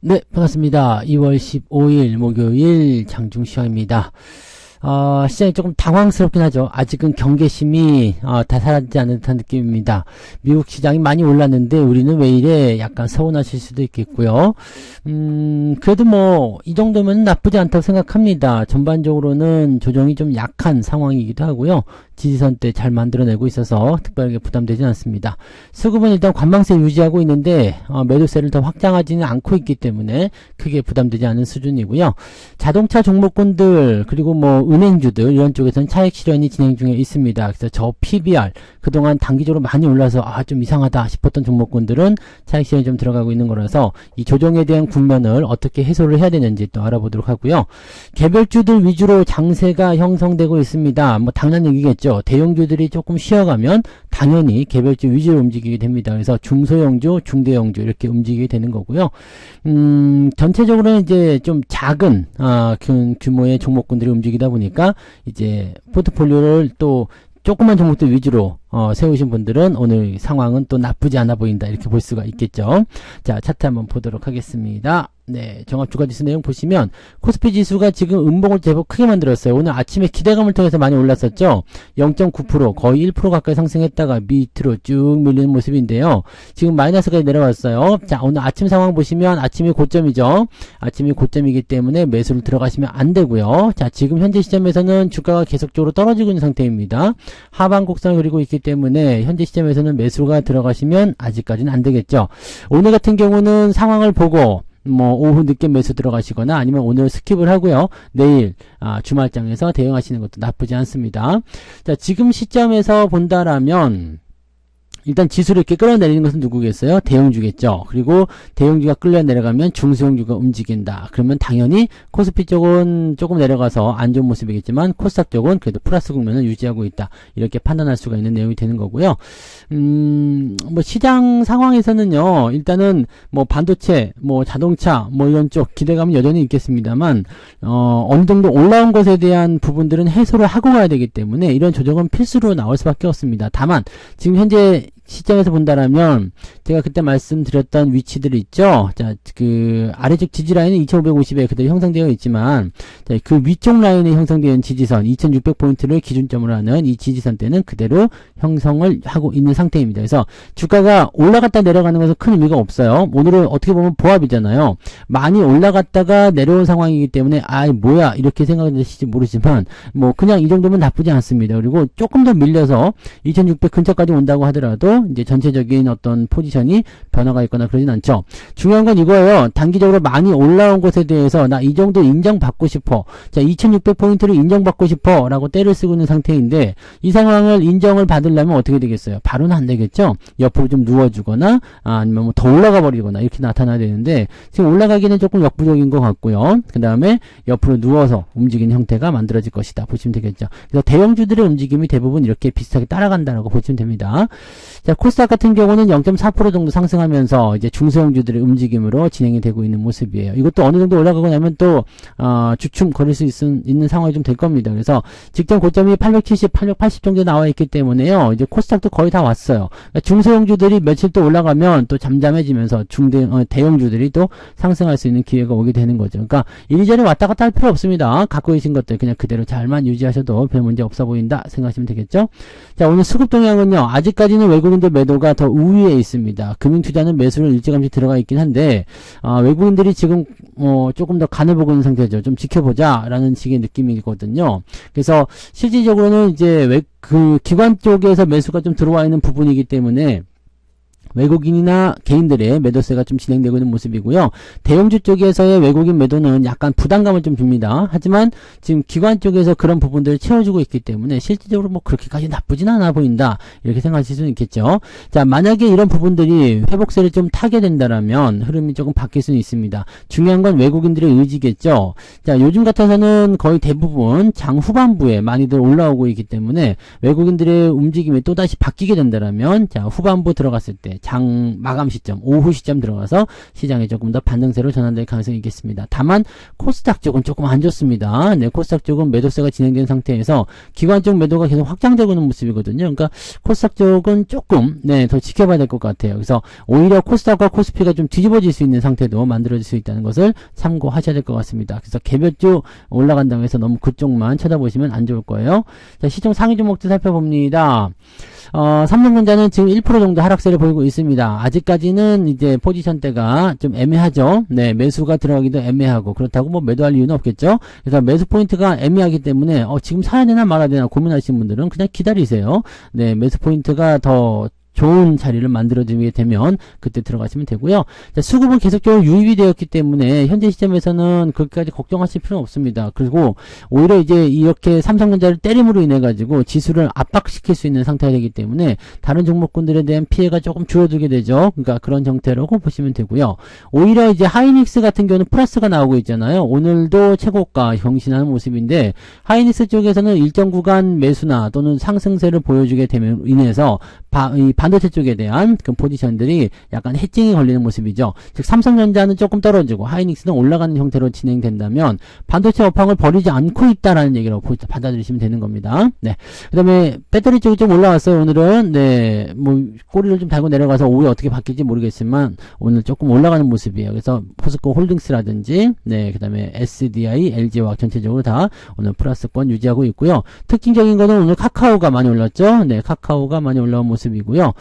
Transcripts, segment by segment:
네, 반갑습니다. 2월 15일 목요일 장중시황입니다. 시장이 조금 당황스럽긴 하죠. 아직은 경계심이 다 사라지지 않은 듯한 느낌입니다. 미국 시장이 많이 올랐는데 우리는 왜 이래 약간 서운하실 수도 있겠고요. 그래도 뭐 이 정도면 나쁘지 않다고 생각합니다. 전반적으로는 조정이 좀 약한 상황이기도 하고요. 지지선 때 잘 만들어내고 있어서 특별하게 부담되지는 않습니다. 수급은 일단 관망세 유지하고 있는데 매도세를 더 확장하지는 않고 있기 때문에 크게 부담되지 않은 수준이고요. 자동차 종목군들 그리고 뭐 은행주들 이런 쪽에서는 차익 실현이 진행 중에 있습니다. 그래서 저 PBR 그동안 단기적으로 많이 올라서 좀 이상하다 싶었던 종목군들은 차익 실현이 좀 들어가고 있는 거라서 이 조정에 대한 국면을 어떻게 해소를 해야 되는지 또 알아보도록 하고요. 개별주들 위주로 장세가 형성되고 있습니다. 뭐 당연한 얘기겠죠. 대형주들이 조금 쉬어가면 당연히 개별주 위주로 움직이게 됩니다. 그래서 중소형주, 중대형주 이렇게 움직이게 되는 거고요. 전체적으로는 이제 좀 작은 규모의 종목군들이 움직이다 보니까 이제 포트폴리오를 또 조그만 종목들 위주로 세우신 분들은 오늘 상황은 또 나쁘지 않아 보인다 이렇게 볼 수가 있겠죠. 자, 차트 한번 보도록 하겠습니다. 네, 종합주가지수 내용 보시면 코스피 지수가 지금 음봉을 제법 크게 만들었어요. 오늘 아침에 기대감을 통해서 많이 올랐었죠. 0.9% 거의 1% 가까이 상승했다가 밑으로 쭉 밀리는 모습인데요. 지금 마이너스까지 내려왔어요. 자, 오늘 아침 상황 보시면 아침이 고점이죠. 아침이 고점이기 때문에 매수를 들어가시면 안 되고요. 자, 지금 현재 시점에서는 주가가 계속적으로 떨어지고 있는 상태입니다. 하방 곡선을 그리고 있기 때문에 현재 시점에서는 매수가 들어가시면 아직까지는 안 되겠죠. 오늘 같은 경우는 상황을 보고 뭐 오후 늦게 매수 들어가시거나 아니면 오늘 스킵을 하고요. 내일 주말장에서 대응하시는 것도 나쁘지 않습니다. 자, 지금 시점에서 본다라면 일단 지수를 이렇게 끌어내리는 것은 누구겠어요? 대형주겠죠. 그리고 대형주가 끌려내려가면 중소형주가 움직인다. 그러면 당연히 코스피 쪽은 조금 내려가서 안 좋은 모습이겠지만 코스닥 쪽은 그래도 플러스 국면을 유지하고 있다. 이렇게 판단할 수가 있는 내용이 되는 거고요. 뭐 시장 상황에서는요. 일단은 뭐 반도체, 뭐 자동차, 뭐 이런 쪽 기대감은 여전히 있겠습니다만 어느 정도 올라온 것에 대한 부분들은 해소를 하고 가야 되기 때문에 이런 조정은 필수로 나올 수밖에 없습니다. 다만 지금 현재 시점에서 본다라면 제가 그때 말씀드렸던 위치들이 있죠. 자, 그 아래쪽 지지 라인은 2550에 그대로 형성되어 있지만 자, 그 위쪽 라인에 형성되어 있는 지지선 2600포인트를 기준점으로 하는 이 지지선 때는 그대로 형성을 하고 있는 상태입니다. 그래서 주가가 올라갔다 내려가는 것은 큰 의미가 없어요. 오늘은 어떻게 보면 보합이잖아요. 많이 올라갔다가 내려온 상황이기 때문에 뭐야 이렇게 생각하실지 모르지만 뭐 그냥 이 정도면 나쁘지 않습니다. 그리고 조금 더 밀려서 2600 근처까지 온다고 하더라도 이제 전체적인 어떤 포지션이 변화가 있거나 그러진 않죠. 중요한 건 이거예요. 단기적으로 많이 올라온 것에 대해서 나 이 정도 인정받고 싶어. 자, 2600포인트를 인정받고 싶어 라고 때를 쓰고 있는 상태인데 이 상황을 인정을 받으려면 어떻게 되겠어요? 바로는 안 되겠죠. 옆으로 좀 누워주거나 아니면 뭐 더 올라가 버리거나 이렇게 나타나야 되는데 지금 올라가기는 조금 역부족인 것 같고요. 그 다음에 옆으로 누워서 움직이는 형태가 만들어질 것이다 보시면 되겠죠. 그래서 대형주들의 움직임이 대부분 이렇게 비슷하게 따라간다라고 보시면 됩니다. 자, 코스닥 같은 경우는 0.4% 정도 상승하면서 이제 중소형주들의 움직임으로 진행이 되고 있는 모습이에요. 이것도 어느 정도 올라가고 나면 또 주춤 거릴 수 있는 상황이 좀 될 겁니다. 그래서 직전 고점이 870, 880 정도 나와 있기 때문에요. 이제 코스닥도 거의 다 왔어요. 그러니까 중소형주들이 며칠 또 올라가면 또 잠잠해지면서 대형주들이 또 상승할 수 있는 기회가 오게 되는 거죠. 그러니까 이리저리 왔다 갔다 할 필요 없습니다. 갖고 계신 것들 그냥 그대로 잘만 유지하셔도 별 문제 없어 보인다 생각하시면 되겠죠. 자, 오늘 수급 동향은요. 아직까지는 외국인들 매도가 더 우위에 있습니다. 금융투자는 매수를 일찌감치 들어가 있긴 한데 외국인들이 지금 조금 더 간을 보고 있는 상태죠. 좀 지켜보자 라는 식의 느낌이거든요. 그래서 실질적으로는 이제 그 기관 쪽에서 매수가 좀 들어와 있는 부분이기 때문에 외국인이나 개인들의 매도세가 좀 진행되고 있는 모습이고요. 대형주 쪽에서의 외국인 매도는 약간 부담감을 좀 줍니다. 하지만 지금 기관 쪽에서 그런 부분들을 채워주고 있기 때문에 실질적으로 뭐 그렇게까지 나쁘진 않아 보인다. 이렇게 생각하실 수는 있겠죠. 자, 만약에 이런 부분들이 회복세를 좀 타게 된다라면 흐름이 조금 바뀔 수는 있습니다. 중요한 건 외국인들의 의지겠죠. 자, 요즘 같아서는 거의 대부분 장 후반부에 많이들 올라오고 있기 때문에 외국인들의 움직임이 또다시 바뀌게 된다라면 자, 후반부 들어갔을 때 장 마감 시점, 오후 시점 들어가서 시장에 조금 더 반등세로 전환될 가능성이 있겠습니다. 다만 코스닥 쪽은 조금 안 좋습니다. 네, 코스닥 쪽은 매도세가 진행된 상태에서 기관 쪽 매도가 계속 확장되고 있는 모습이거든요. 그러니까 코스닥 쪽은 조금 더 지켜봐야 될 것 같아요. 그래서 오히려 코스닥과 코스피가 좀 뒤집어질 수 있는 상태도 만들어질 수 있다는 것을 참고하셔야 될 것 같습니다. 그래서 개별주 올라간다고 해서 너무 그쪽만 쳐다보시면 안 좋을 거예요. 자, 시총 상위 종목들 살펴봅니다. 삼성전자는 지금 1% 정도 하락세를 보이고 있습니다. 아직까지는 이제 포지션대가 좀 애매하죠. 네, 매수가 들어가기도 애매하고 그렇다고 뭐 매도할 이유는 없겠죠. 그래서 매수 포인트가 애매하기 때문에 지금 사야 되나 말아야 되나 고민하시는 분들은 그냥 기다리세요. 네, 매수 포인트가 더 좋은 자리를 만들어주게 되면 그때 들어가시면 되고요. 자, 수급은 계속적으로 유입이 되었기 때문에 현재 시점에서는 그렇게까지 걱정하실 필요는 없습니다. 그리고 오히려 이제 이렇게 삼성전자를 때림으로 인해 가지고 지수를 압박시킬 수 있는 상태가 되기 때문에 다른 종목군들에 대한 피해가 조금 줄어들게 되죠. 그러니까 그런 형태라고 보시면 되고요. 오히려 이제 하이닉스 같은 경우는 플러스가 나오고 있잖아요. 오늘도 최고가 경신하는 모습인데 하이닉스 쪽에서는 일정 구간 매수나 또는 상승세를 보여주게 되면 인해서 이 반도체 쪽에 대한 그 포지션들이 약간 해칭이 걸리는 모습이죠. 즉 삼성전자는 조금 떨어지고 하이닉스는 올라가는 형태로 진행된다면 반도체 업황을 버리지 않고 있다라는 얘기로 받아들이시면 되는 겁니다. 네. 그 다음에 배터리 쪽이 좀 올라왔어요. 오늘은 네, 뭐 꼬리를 좀 달고 내려가서 오후에 어떻게 바뀔지 모르겠지만 오늘 조금 올라가는 모습이에요. 그래서 포스코 홀딩스라든지 네, 그 다음에 SDI, LG화학 전체적으로 다 오늘 플러스권 유지하고 있고요. 특징적인 거는 오늘 카카오가 많이 올랐죠. 네, 카카오가 많이 올라온 모습이고요.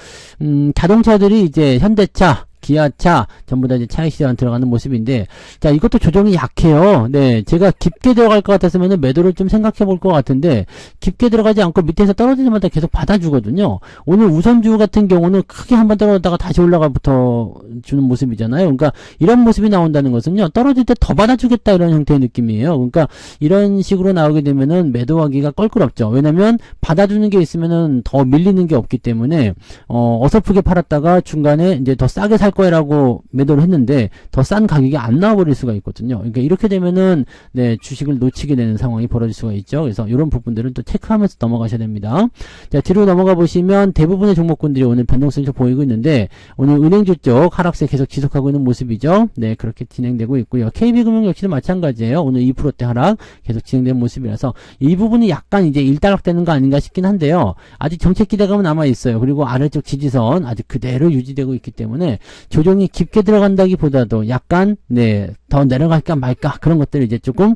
자동차들이 이제 현대차, 기아차 전부 다 이제 차익 시장 들어가는 모습인데, 자, 이것도 조정이 약해요. 네, 제가 깊게 들어갈 것 같았으면 매도를 좀 생각해 볼 것 같은데 깊게 들어가지 않고 밑에서 떨어지자마자 계속 받아주거든요. 오늘 우선주 같은 경우는 크게 한번 떨어졌다가 다시 올라가 붙어 주는 모습이잖아요. 그러니까 이런 모습이 나온다는 것은요, 떨어질 때 더 받아주겠다 이런 형태의 느낌이에요. 그러니까 이런 식으로 나오게 되면은 매도하기가 껄끄럽죠. 왜냐면 받아주는 게 있으면은 더 밀리는 게 없기 때문에 어설프게 팔았다가 중간에 이제 더 싸게 살 거라고 매도를 했는데 더 싼 가격이 안 나와버릴 수가 있거든요. 그러니까 이렇게 되면은 네, 주식을 놓치게 되는 상황이 벌어질 수가 있죠. 그래서 이런 부분들은 또 체크하면서 넘어가셔야 됩니다. 자, 뒤로 넘어가 보시면 대부분의 종목군들이 오늘 변동성이 보이고 있는데 오늘 은행주 쪽 하락세 계속 지속하고 있는 모습이죠. 네, 그렇게 진행되고 있고요. KB금융 역시도 마찬가지예요. 오늘 2%대 하락 계속 진행된 모습이라서 이 부분이 약간 이제 일단락되는 거 아닌가 싶긴 한데요. 아직 정책 기대감은 남아 있어요. 그리고 아래쪽 지지선 아직 그대로 유지되고 있기 때문에 조정이 깊게 들어간다기보다도 약간 네, 더 내려갈까 말까 그런 것들을 이제 조금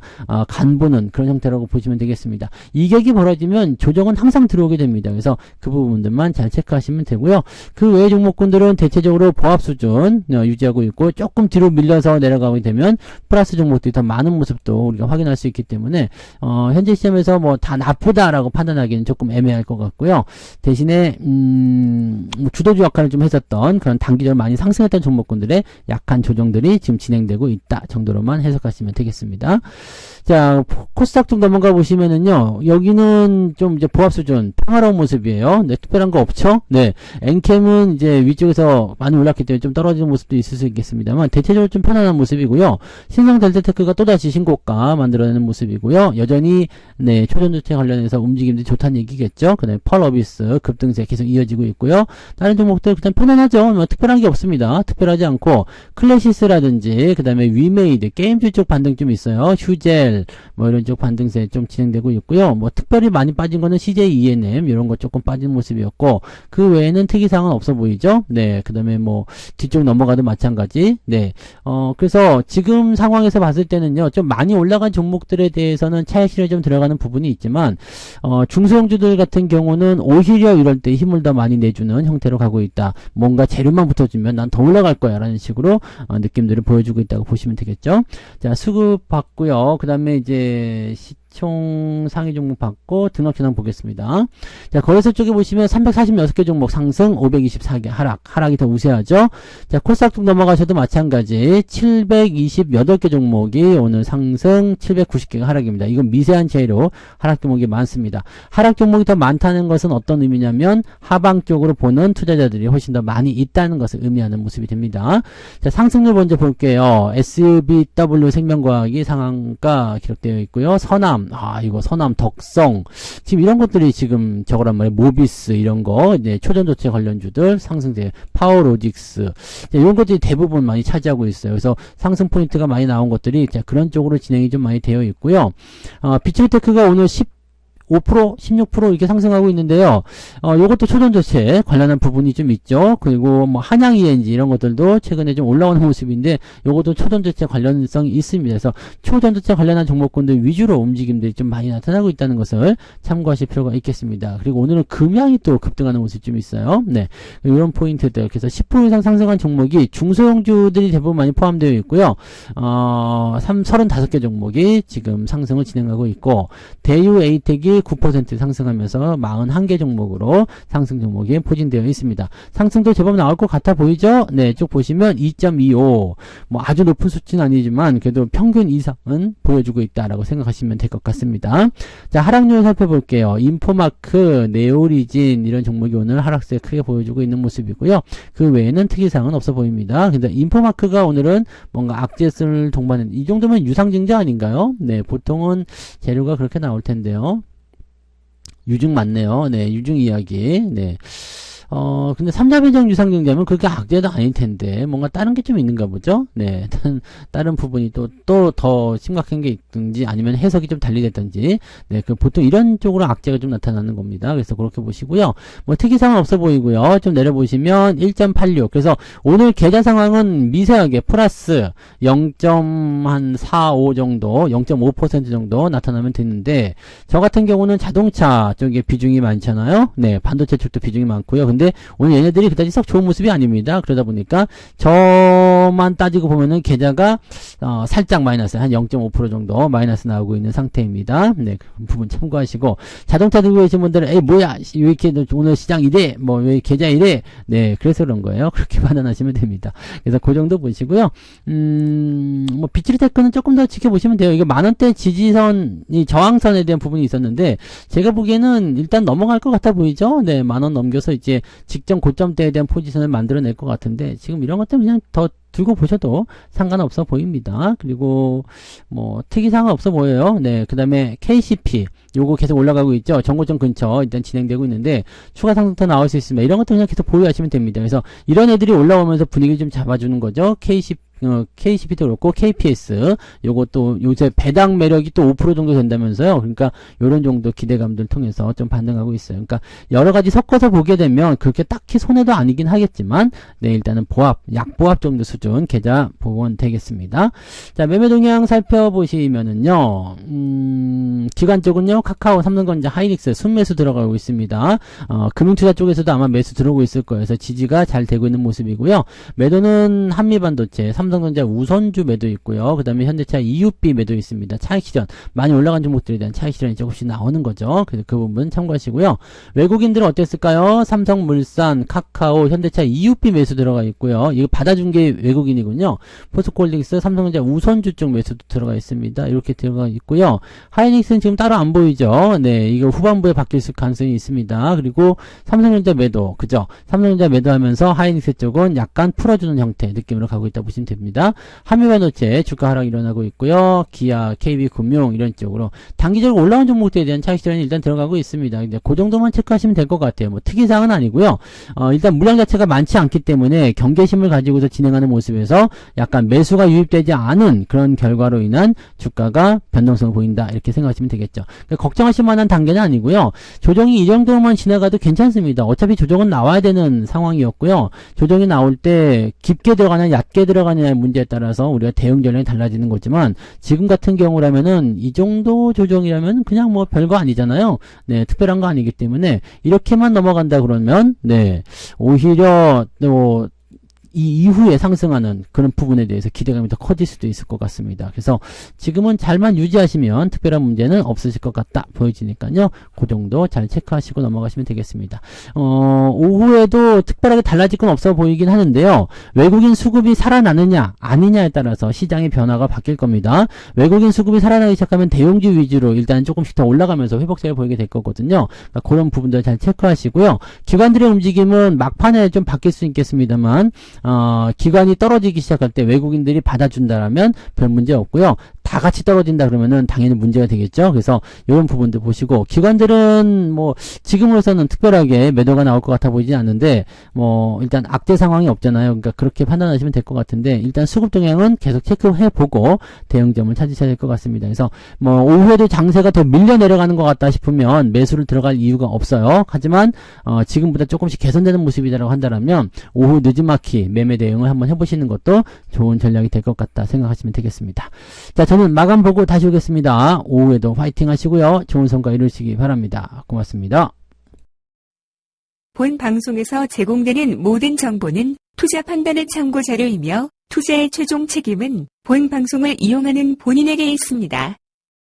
간보는 그런 형태라고 보시면 되겠습니다. 이격이 벌어지면 조정은 항상 들어오게 됩니다. 그래서 그 부분들만 잘 체크하시면 되고요. 그 외의 종목군들은 대체적으로 보합 수준 유지하고 있고 조금 뒤로 밀려서 내려가게 되면 플러스 종목들이 더 많은 모습도 우리가 확인할 수 있기 때문에 현재 시점에서 뭐 다 나쁘다라고 판단하기는 조금 애매할 것 같고요. 대신에 뭐 주도주 역할을 좀 했었던 그런 단기적으로 많이 상승했던 종목군들의 약한 조정들이 지금 진행되고 있다 정도로만 해석하시면 되겠습니다. 자, 코스닥 좀 넘어가 보시면은요, 여기는 좀 이제 보합 수준 평화로운 모습이에요. 네, 특별한 거 없죠? 네, 엔캠은 이제 위쪽에서 많이 올랐기 때문에 좀 떨어지는 모습도 있을 수 있겠습니다만 대체적으로 좀 편안한 모습이고요. 신성 델타테크가 또다시 신고가 만들어내는 모습이고요. 여전히 네, 초전도체 관련해서 움직임들이 좋다는 얘기겠죠. 그다음에 펄어비스 급등세 계속 이어지고 있고요. 다른 종목들 그냥 편안하죠. 뭐 특별한 게 없습니다. 특별하지 않고 클래시스라든지 그다음에 위메이드 게임주 쪽 반등 좀 있어요. 휴젤 뭐 이런 쪽 반등세 좀 진행되고 있고요. 뭐 특별히 많이 빠진 거는 CJ ENM 이런 거 조금 빠진 모습이었고 그 외에는 특이사항은 없어 보이죠. 네, 그다음에 뭐 뒤쪽 넘어가도 마찬가지. 네, 그래서 지금 상황에서 봤을 때는요, 좀 많이 올라간 종목들에 대해서는 차익 실현이 좀 들어가는 부분이 있지만 중소형주들 같은 경우는 오히려 이럴 때 힘을 더 많이 내주는 형태로 가고 있다. 뭔가 재료만 붙어주면 난 더 올라갈 거야 라는 식으로 느낌들을 보여주고 있다고 보시면 되겠죠. 자, 수급 받고요. 그 다음에 이제 시총 상위 종목 받고 등록 현황 보겠습니다. 자, 거래소 쪽에 보시면 346개 종목 상승, 524개 하락이 더 우세하죠. 자, 코스닥 쪽 넘어가셔도 마찬가지 728개 종목이 오늘 상승, 790개가 하락입니다. 이건 미세한 차이로 하락 종목이 많습니다. 하락 종목이 더 많다는 것은 어떤 의미냐면 하방 쪽으로 보는 투자자들이 훨씬 더 많이 있다는 것을 의미하는 모습이 됩니다. 자, 상승률 먼저 볼게요. SBW 생명과학이 상한가 기록되어 있고요. 선암 서남, 이거 서남 덕성, 지금 이런 것들이 지금 저거란 말이에요. 모비스, 이런 거, 이제 초전도체 관련주들, 상승세, 파워로직스, 이런 것들이 대부분 많이 차지하고 있어요. 그래서 상승 포인트가 많이 나온 것들이 그런 쪽으로 진행이 좀 많이 되어 있고요. 비츠테크가 오늘 5%, 16% 이렇게 상승하고 있는데요. 요것도 초전도체 관련한 부분이 좀 있죠. 그리고 뭐 한양 ENG 이런 것들도 최근에 좀 올라오는 모습인데 요것도 초전도체 관련성이 있습니다. 그래서 초전도체 관련한 종목군들 위주로 움직임들이 좀 많이 나타나고 있다는 것을 참고하실 필요가 있겠습니다. 그리고 오늘은 금양이 또 급등하는 모습이 좀 있어요. 네. 이런 포인트들. 그래서 10% 이상 상승한 종목이 중소형주들이 대부분 많이 포함되어 있고요. 35개 종목이 지금 상승을 진행하고 있고, 대유 에이텍이 9% 상승하면서 41개 종목으로 상승 종목이 포진되어 있습니다. 상승도 제법 나올 것 같아 보이죠? 네, 쭉 보시면 2.25, 뭐 아주 높은 수치는 아니지만 그래도 평균 이상은 보여주고 있다라고 생각하시면 될 것 같습니다. 자, 하락률 살펴볼게요. 인포마크, 네오리진 이런 종목이 오늘 하락세 크게 보여주고 있는 모습이고요. 그 외에는 특이사항은 없어 보입니다. 근데 인포마크가 오늘은 뭔가 악재를 동반한, 이 정도면 유상증자 아닌가요? 네, 보통은 재료가 그렇게 나올 텐데요. 유증 맞네요. 네, 유증 이야기. 네. 근데 삼자배정 유상증자면 그렇게 악재도 아닐 텐데, 뭔가 다른 게 좀 있는가 보죠? 네. 다른 부분이 또 더 심각한 게 있든지, 아니면 해석이 좀 달리됐든지, 네. 보통 이런 쪽으로 악재가 좀 나타나는 겁니다. 그래서 그렇게 보시고요. 뭐 특이사항은 없어 보이고요. 좀 내려보시면 1.86. 그래서 오늘 계좌 상황은 미세하게 플러스 0.45 정도, 0.5% 정도 나타나면 되는데, 저 같은 경우는 자동차 쪽에 비중이 많잖아요. 네. 반도체 쪽도 비중이 많고요. 근데 오늘 얘네들이 그다지 썩 좋은 모습이 아닙니다. 그러다 보니까 저만 따지고 보면은 계좌가 살짝 마이너스, 한 0.5% 정도 마이너스 나오고 있는 상태입니다. 네, 그 부분 참고하시고, 자동차 들고 계신 분들은 에이 뭐야 왜 이렇게 오늘 시장 이래, 뭐 왜 계좌 이래, 네, 그래서 그런 거예요. 그렇게 판단하시면 됩니다. 그래서 그 정도 보시고요. 뭐 비츠테크는 조금 더 지켜보시면 돼요. 이게 만원대 지지선이 저항선에 대한 부분이 있었는데, 제가 보기에는 일단 넘어갈 것 같아 보이죠. 네, 만원 넘겨서 이제 직전 고점대에 대한 포지션을 만들어낼 것 같은데, 지금 이런 것들 그냥 더 두고 보셔도 상관없어 보입니다. 그리고 뭐 특이사항은 없어 보여요. 네, 그 다음에 KCP 요거 계속 올라가고 있죠. 정고점 근처 일단 진행되고 있는데 추가 상승 더 나올 수 있습니다. 이런 것들 그냥 계속 보유하시면 됩니다. 그래서 이런 애들이 올라오면서 분위기 좀 잡아주는 거죠. KCP도 그렇고 KPS 요것도 요새 배당 매력이 또 5% 정도 된다면서요. 그러니까 요런 정도 기대감들 통해서 좀 반등하고 있어요. 그러니까 여러 가지 섞어서 보게 되면 그렇게 딱히 손해도 아니긴 하겠지만, 네, 일단은 약보합 정도 수준 계좌 보건 되겠습니다. 자, 매매 동향 살펴보시면은요, 기관 쪽은요, 카카오, 삼성전자, 하이닉스 순매수 들어가고 있습니다. 금융투자 쪽에서도 아마 매수 들어오고 있을 거예요. 그래서 지지가 잘 되고 있는 모습이고요. 매도는 한미반도체, 삼성전자 우선주 매도 있고요. 그 다음에 현대차 EUB 매도 있습니다. 차익실현 많이 올라간 종목들에 대한 차익실현이 조금씩 나오는 거죠. 그래서 그 부분 참고하시고요. 외국인들은 어땠을까요? 삼성물산, 카카오, 현대차 EUB 매수 들어가 있고요. 이거 받아준 게 외국인이군요. 포스코홀딩스, 삼성전자 우선주 쪽 매수도 들어가 있습니다. 이렇게 들어가 있고요. 하이닉스는 지금 따로 안 보이죠. 네, 이거 후반부에 바뀔 가능성이 있습니다. 그리고 삼성전자 매도, 그죠? 삼성전자 매도하면서 하이닉스 쪽은 약간 풀어주는 형태 느낌으로 가고 있다 보시면 됩니다. 한미반도체 주가 하락 일어나고 있고요. 기아, KB금융 이런 쪽으로 단기적으로 올라온 종목들에 대한 차익실현이 일단 들어가고 있습니다. 이제 그 정도만 체크하시면 될 것 같아요. 뭐 특이사항은 아니고요. 일단 물량 자체가 많지 않기 때문에 경계심을 가지고서 진행하는 모습에서 약간 매수가 유입되지 않은 그런 결과로 인한 주가가 변동성을 보인다, 이렇게 생각하시면 되겠죠. 그러니까 걱정하실 만한 단계는 아니고요. 조정이 이 정도만 지나가도 괜찮습니다. 어차피 조정은 나와야 되는 상황이었고요. 조정이 나올 때 깊게 들어가냐 얕게 들어가냐의 문제에 따라서 우리가 대응 전략이 달라지는 거지만, 지금 같은 경우라면은 이 정도 조정이라면 그냥 뭐 별거 아니잖아요. 네, 특별한 거 아니기 때문에 이렇게만 넘어간다 그러면, 네, 오히려 또 이 이후에 상승하는 그런 부분에 대해서 기대감이 더 커질 수도 있을 것 같습니다. 그래서 지금은 잘만 유지하시면 특별한 문제는 없으실 것 같다 보여지니까요. 그 정도 잘 체크하시고 넘어가시면 되겠습니다. 오후에도 특별하게 달라질 건 없어 보이긴 하는데요. 외국인 수급이 살아나느냐 아니냐에 따라서 시장의 변화가 바뀔 겁니다. 외국인 수급이 살아나기 시작하면 대형주 위주로 일단 조금씩 더 올라가면서 회복세를 보이게 될 거거든요. 그러니까 그런 부분들 잘 체크하시고요. 기관들의 움직임은 막판에 좀 바뀔 수 있겠습니다만, 기관이 떨어지기 시작할 때 외국인들이 받아준다라면 별 문제 없고요. 다 같이 떨어진다 그러면은 당연히 문제가 되겠죠. 그래서 이런 부분도 보시고, 기관들은 뭐 지금으로서는 특별하게 매도가 나올 것 같아 보이진 않는데, 뭐 일단 악재 상황이 없잖아요. 그러니까 그렇게 판단하시면 될 것 같은데, 일단 수급 동향은 계속 체크해보고 대응점을 찾으셔야 될 것 같습니다. 그래서 뭐 오후에도 장세가 더 밀려 내려가는 것 같다 싶으면 매수를 들어갈 이유가 없어요. 하지만 지금보다 조금씩 개선되는 모습이라고 한다면 오후 늦은마키 매매 대응을 한번 해보시는 것도 좋은 전략이 될 것 같다 생각하시면 되겠습니다. 자, 저는 마감 보고 다시 오겠습니다. 오후에도 화이팅 하시고요. 좋은 성과 이루시기 바랍니다. 고맙습니다. 본 방송에서 제공되는 모든 정보는 투자 판단의 참고 자료이며 투자의 최종 책임은 본 방송을 이용하는 본인에게 있습니다.